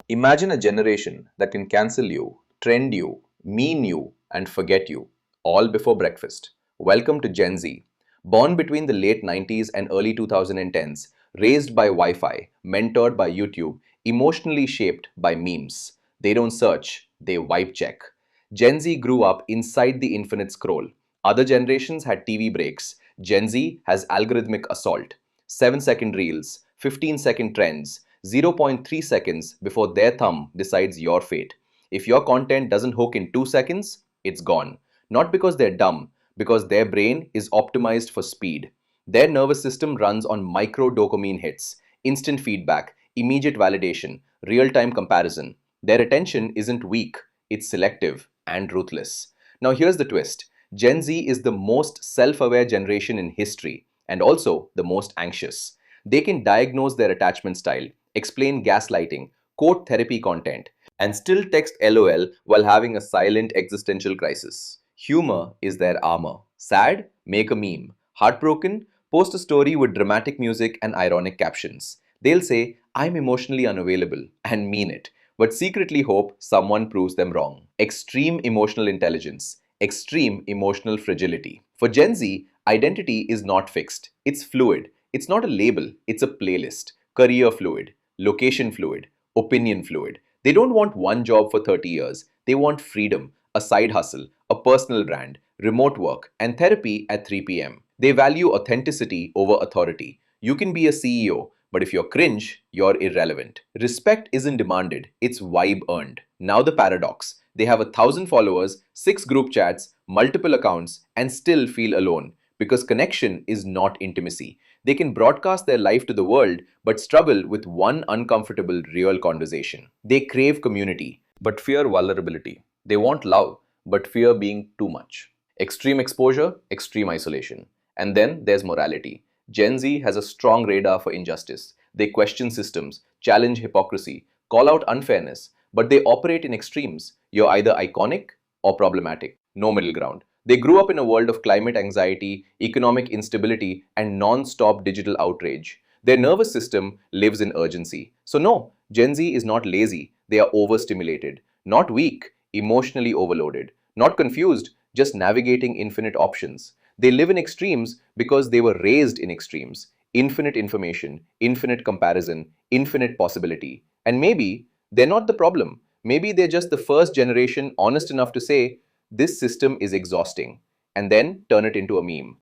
Imagine a generation that can cancel you, trend you, mean you, and forget you, all before breakfast. Welcome to Gen Z. Born between the late 90s and early 2010s, raised by Wi Fi, mentored by YouTube, emotionally shaped by memes. They don't search, they wipe check. Gen Z grew up inside the infinite scroll. Other generations had TV breaks. Gen Z has algorithmic assault. 7-second reels, 15-second trends, zero point 0.3 seconds before their thumb decides your fate. If your content doesn't hook in 2 seconds, it's gone. Not because they're dumb, because their brain is optimized for speed. Their nervous system runs on micro dopamine hits, instant feedback, immediate validation, real time comparison. Their attention isn't weak, it's selective and ruthless. Now, here's the twist: Gen Z is the most self aware generation in history and also the most anxious. They can diagnose their attachment style, explain gaslighting, quote therapy content, and still text LOL while having a silent existential crisis. Humor is their armor. Sad? Make a meme. Heartbroken? Post a story with dramatic music and ironic captions. They'll say, I'm emotionally unavailable, and mean it, but secretly hope someone proves them wrong. Extreme emotional intelligence, extreme emotional fragility. For Gen Z, identity is not fixed, it's fluid. It's not a label, it's a playlist. Career fluid, location fluid, opinion fluid. They don't want one job for 30 years. They want freedom, a side hustle, a personal brand, remote work, and therapy at 3 p.m. They value authenticity over authority. You can be a CEO, but if you're cringe, you're irrelevant. Respect isn't demanded, it's vibe earned. Now, the paradox: they have 1,000 followers, 6 group chats, multiple accounts, and still feel alone because connection is not intimacy. They can broadcast their life to the world but struggle with one uncomfortable real conversation. They crave community but fear vulnerability. They want love but fear being too much. Extreme exposure, extreme isolation. And then there's morality. Gen Z has a strong radar for injustice. They question systems, challenge hypocrisy, call out unfairness, but they operate in extremes. You're either iconic or problematic. No middle ground. They grew up in a world of climate anxiety, economic instability, and non stop digital outrage. Their nervous system lives in urgency. So, no, Gen Z is not lazy, they are overstimulated. Not weak, emotionally overloaded. Not confused, just navigating infinite options. They live in extremes because they were raised in extremes. Infinite information, infinite comparison, infinite possibility. And maybe they're not the problem. Maybe they're just the first generation honest enough to say, this system is exhausting, and then turn it into a meme.